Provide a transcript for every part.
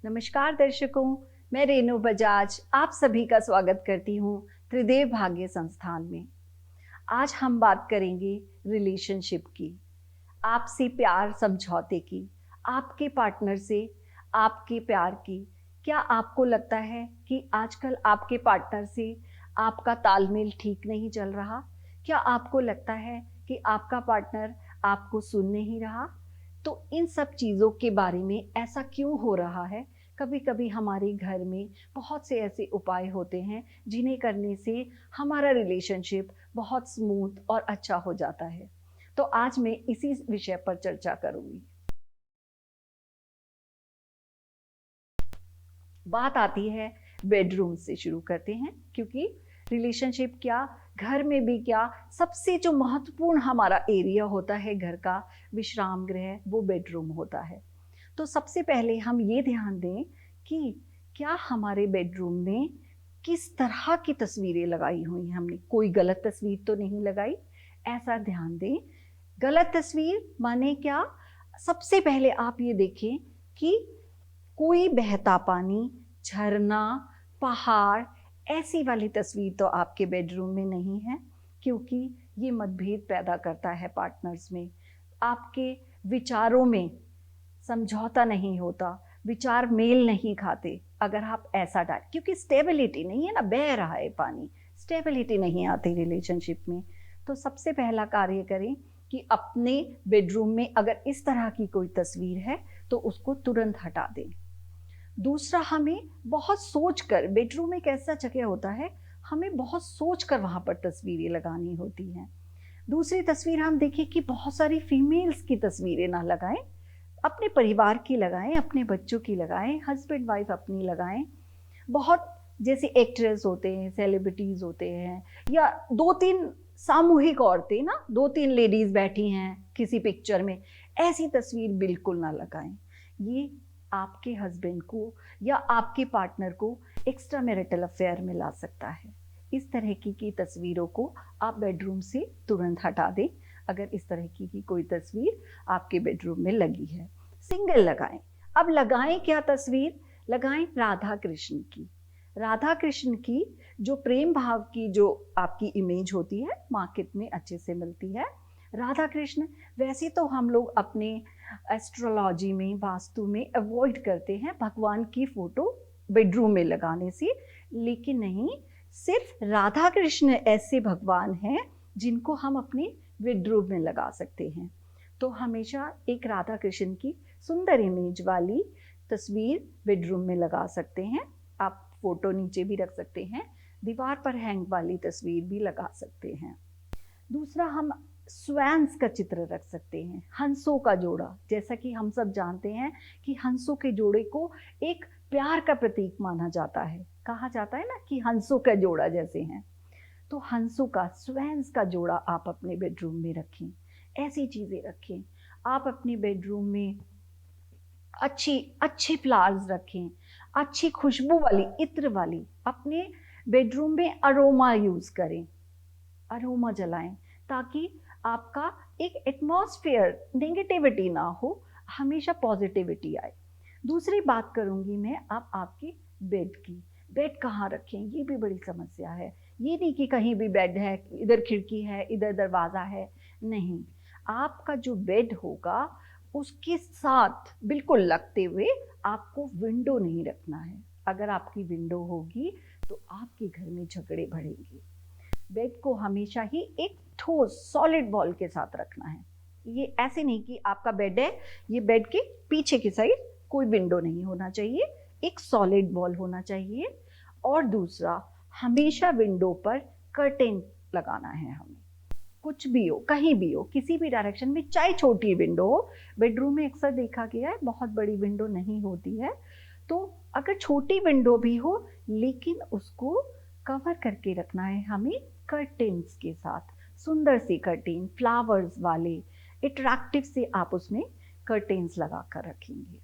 नमस्कार दर्शकों, मैं रेणु बजाज आप सभी का स्वागत करती हूँ त्रिदेव भाग्य संस्थान में। आज हम बात करेंगे रिलेशनशिप की, आपसे प्यार समझौते की, आपके पार्टनर से आपके प्यार की। क्या आपको लगता है कि आजकल आपके पार्टनर से आपका तालमेल ठीक नहीं चल रहा? क्या आपको लगता है कि आपका पार्टनर आपको सुन नहीं रहा? तो इन सब चीज़ों के बारे में ऐसा क्यों हो रहा है? कभी कभी हमारे घर में बहुत से ऐसे उपाय होते हैं जिन्हें करने से हमारा रिलेशनशिप बहुत स्मूथ और अच्छा हो जाता है। तो आज मैं इसी विषय पर चर्चा करूंगी। बात आती है बेडरूम से, शुरू करते हैं, क्योंकि रिलेशनशिप क्या, घर में भी क्या, सबसे जो महत्वपूर्ण हमारा एरिया होता है घर का, विश्राम गृह, वो बेडरूम होता है। तो सबसे पहले हम ये ध्यान दें कि क्या हमारे बेडरूम में किस तरह की तस्वीरें लगाई हुई हैं हमने, कोई गलत तस्वीर तो नहीं लगाई, ऐसा ध्यान दें। गलत तस्वीर माने क्या? सबसे पहले आप ये देखें कि कोई बहता पानी, झरना, पहाड़, ऐसी वाली तस्वीर तो आपके बेडरूम में नहीं है, क्योंकि ये मतभेद पैदा करता है पार्टनर्स में। आपके विचारों में समझौता नहीं होता, विचार मेल नहीं खाते अगर आप ऐसा डाल, क्योंकि स्टेबिलिटी नहीं है ना, बह रहा है पानी, स्टेबिलिटी नहीं आती रिलेशनशिप में। तो सबसे पहला कार्य करें कि अपने बेडरूम में अगर इस तरह की कोई तस्वीर है तो उसको तुरंत हटा दें। दूसरा, हमें बहुत सोच कर, बेडरूम एक ऐसा जगह होता है, हमें बहुत सोच कर वहाँ पर तस्वीरें लगानी होती हैं। दूसरी तस्वीर हम देखें कि बहुत सारी फीमेल्स की तस्वीरें ना लगाएं, अपने परिवार की लगाएं, अपने बच्चों की लगाएं, हस्बैंड वाइफ अपनी लगाएं। बहुत जैसे एक्ट्रेस होते हैं, सेलिब्रिटीज़ होते हैं, या दो तीन सामूहिक औरतें ना, दो तीन लेडीज़ बैठी हैं किसी पिक्चर में, ऐसी तस्वीर बिल्कुल ना लगाएं। ये आपके हस्बैंड को या आपके पार्टनर को एक्स्ट्रा मैरिटल अफेयर में ला सकता है। इस तरह की तस्वीरों को आप बेडरूम से तुरंत हटा दें अगर इस तरह की कोई तस्वीर आपके बेडरूम में लगी है। सिंगल लगाएं। अब लगाएं क्या तस्वीर? लगाएं राधा कृष्ण की। राधा कृष्ण की जो प्रेम भाव की जो आपकी इमेज होती है, मार्केट में अच्छे से मिलती है। राधा कृष्ण वैसे तो हम लोग अपने एस्ट्रोलॉजी में, वास्तु में अवॉइड करते हैं भगवान की फोटो बेडरूम में लगाने से, लेकिन नहीं, सिर्फ राधा कृष्ण ऐसे भगवान हैं जिनको हम अपने बेडरूम में लगा सकते हैं। तो हमेशा एक राधा कृष्ण की सुंदर इमेज वाली तस्वीर बेडरूम में लगा सकते हैं। आप फोटो नीचे भी रख सकते हैं, दीवार पर हैंग वाली तस्वीर भी लगा सकते हैं। दूसरा, हम स्वैन्स का चित्र रख सकते हैं, हंसों का जोड़ा। जैसा कि हम सब जानते हैं कि हंसों के जोड़े को एक प्यार का प्रतीक माना जाता है, कहा जाता है ना कि हंसों का जोड़ा जैसे हैं। तो हंसों का, स्वैन्स का जोड़ा आप अपने बेडरूम में रखें, ऐसी चीज़ें रखें। आप अपने बेडरूम में अच्छे फ्लावर्स रखें, अच्छी खुशबू वाली, इत्र वाली। अपने बेडरूम में अरोमा यूज़ करें, अरोमा जलाएं, ताकि आपका एक एटमॉस्फेयर नेगेटिविटी ना हो, हमेशा पॉजिटिविटी आए। दूसरी बात करूंगी मैं अब आपकी बेड की। बेड कहाँ रखें, ये भी बड़ी समस्या है। ये नहीं कि कहीं भी बेड है, इधर खिड़की है, इधर दरवाज़ा है, नहीं। आपका जो बेड होगा उसके साथ बिल्कुल लगते हुए आपको विंडो नहीं रखना है। अगर आपकी विंडो होगी तो आपके घर में झगड़े बढ़ेंगे। बेड को हमेशा ही एक ठोस सॉलिड वॉल के साथ रखना है। ये ऐसे नहीं कि आपका बेड है, ये बेड के पीछे की साइड कोई विंडो नहीं होना चाहिए, एक सॉलिड वॉल होना चाहिए। और दूसरा, हमेशा विंडो पर कर्टेन लगाना है हमें। कुछ भी हो, कहीं भी हो, किसी भी डायरेक्शन में, चाहे छोटी विंडो हो। बेडरूम में अक्सर देखा गया है बहुत बड़ी विंडो नहीं होती है, तो अगर छोटी विंडो भी हो लेकिन उसको कवर करके रखना है हमें कर्टेन्स के साथ। सुंदर सी कर्टेन, फ्लावर्स वाले, अट्रैक्टिव से आप उसमें कर्टेन्स लगा कर रखेंगे।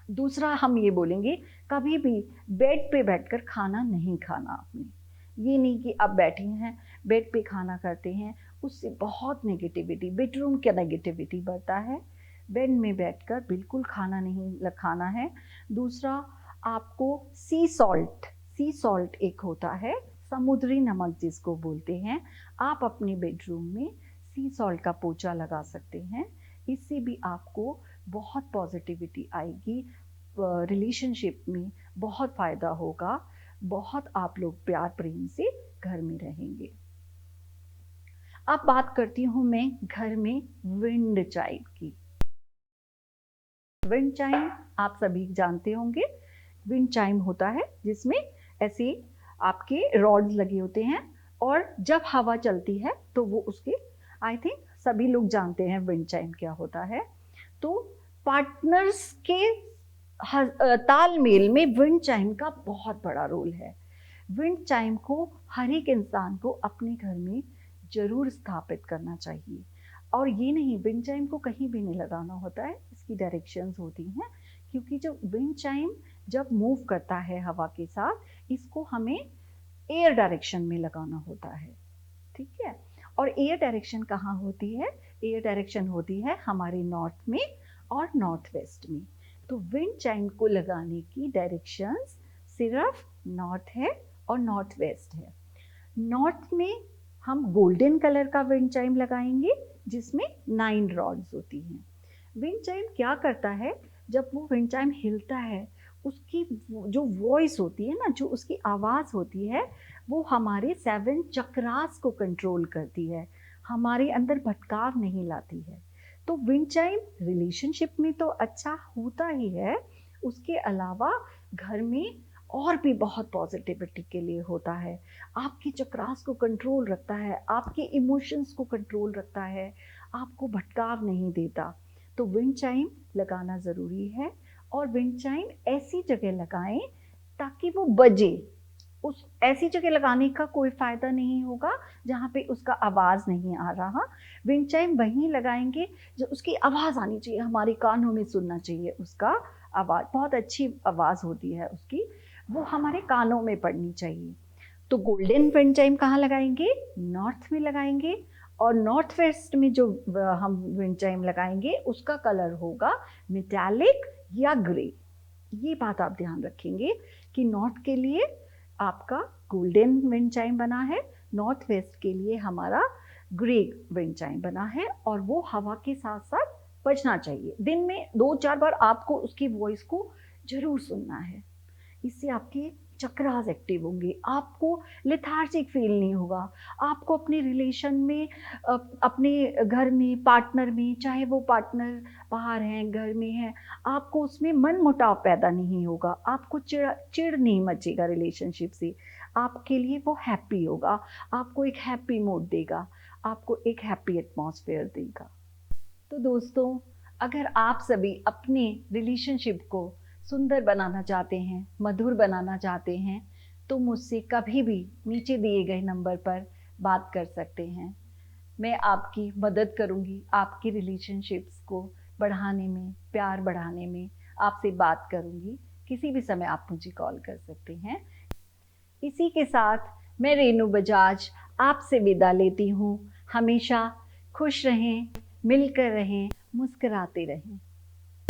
दूसरा, हम ये बोलेंगे कभी भी बेड पे बैठकर खाना नहीं खाना आपने। ये नहीं कि आप बैठे हैं बेड पे खाना करते हैं, उससे बहुत नेगेटिविटी, बेडरूम का नेगेटिविटी बढ़ता है। बेड में बैठकर बिल्कुल खाना नहीं खाना है। दूसरा, आपको सी सॉल्ट एक होता है, समुद्री नमक जिसको बोलते हैं, आप अपने बेडरूम में सी सॉल्ट का पोंछा लगा सकते हैं। इससे भी आपको बहुत पॉजिटिविटी आएगी, रिलेशनशिप में बहुत फ़ायदा होगा, बहुत आप लोग प्यार प्रेम से घर में रहेंगे। अब बात करती हूँ मैं घर में विंड चाइम की। विंड चाइम आप सभी जानते होंगे। विंड चाइम होता है जिसमें ऐसे आपके रॉड्स लगे होते हैं और जब हवा चलती है तो वो उसके, आई थिंक सभी लोग जानते हैं विंड चाइम क्या होता है। तो पार्टनर्स के तालमेल में विंड चाइम का बहुत बड़ा रोल है। विंड चाइम को हर एक इंसान को अपने घर में जरूर स्थापित करना चाहिए। और ये नहीं, विंड चाइम को कहीं भी नहीं लगाना होता है, इसकी डायरेक्शंस होती हैं, क्योंकि जो विंड चाइम जब मूव करता है हवा के साथ, इसको हमें एयर डायरेक्शन में लगाना होता है, ठीक है। और एयर डायरेक्शन कहाँ होती है? एयर डायरेक्शन होती है हमारे नॉर्थ में और नॉर्थ वेस्ट में। तो विंड चाइम को लगाने की डायरेक्शंस सिर्फ नॉर्थ है और नॉर्थ वेस्ट है। नॉर्थ में हम गोल्डन कलर का विंड चाइम लगाएंगे जिसमें 9 रॉड्स होती हैं। विंड चाइम क्या करता है, जब वो विंड चाइम हिलता है, उसकी जो वॉइस होती है ना, जो उसकी आवाज़ होती है, वो हमारे 7 चक्रास को कंट्रोल करती है, हमारे अंदर भटकाव नहीं लाती है। तो विंड चाइम रिलेशनशिप में तो अच्छा होता ही है, उसके अलावा घर में और भी बहुत पॉजिटिविटी के लिए होता है। आपके चक्रास को कंट्रोल रखता है, आपके इमोशंस को कंट्रोल रखता है, आपको भटकाव नहीं देता। तो विंड चाइम लगाना ज़रूरी है। और विंड चाइम ऐसी जगह लगाएं ताकि वो बजे। उस ऐसी जगह लगाने का कोई फ़ायदा नहीं होगा जहाँ पे उसका आवाज़ नहीं आ रहा। विंड चाइम वहीं लगाएंगे जो उसकी आवाज़ आनी चाहिए, हमारे कानों में सुनना चाहिए उसका आवाज़, बहुत अच्छी आवाज़ होती है उसकी, वो हमारे कानों में पड़नी चाहिए। तो गोल्डन विंड चाइम कहाँ लगाएंगे? नॉर्थ में लगाएंगे। और नॉर्थ वेस्ट में जो हम विंड चाइम लगाएंगे उसका कलर होगा मेटालिक या ग्रे। ये बात आप ध्यान रखेंगे कि नॉर्थ के लिए आपका गोल्डन विंड चाइम बना है, नॉर्थ वेस्ट के लिए हमारा ग्रे विंड चाइम बना है, और वो हवा के साथ साथ बजना चाहिए। दिन में 2-4 बार आपको उसकी वॉइस को जरूर सुनना है। इससे आपके चक्रास एक्टिव होंगे, आपको लेथार्जिक फील नहीं होगा, आपको अपने रिलेशन में, अपने घर में, पार्टनर में, चाहे वो पार्टनर बाहर हैं घर में हैं, आपको उसमें मन मुटाव पैदा नहीं होगा, आपको चिड़ नहीं मचेगा रिलेशनशिप से, आपके लिए वो हैप्पी होगा, आपको एक हैप्पी मूड देगा, आपको एक हैप्पी एटमॉस्फेयर देगा। तो दोस्तों, अगर आप सभी अपने रिलेशनशिप को सुंदर बनाना चाहते हैं, मधुर बनाना चाहते हैं, तो मुझसे कभी भी नीचे दिए गए नंबर पर बात कर सकते हैं। मैं आपकी मदद करूंगी, आपकी रिलेशनशिप्स को बढ़ाने में, प्यार बढ़ाने में आपसे बात करूंगी। किसी भी समय आप मुझे कॉल कर सकते हैं। इसी के साथ मैं रेनू बजाज आपसे विदा लेती हूँ। हमेशा खुश रहें, मिलकर रहें, मुस्कुराते रहें।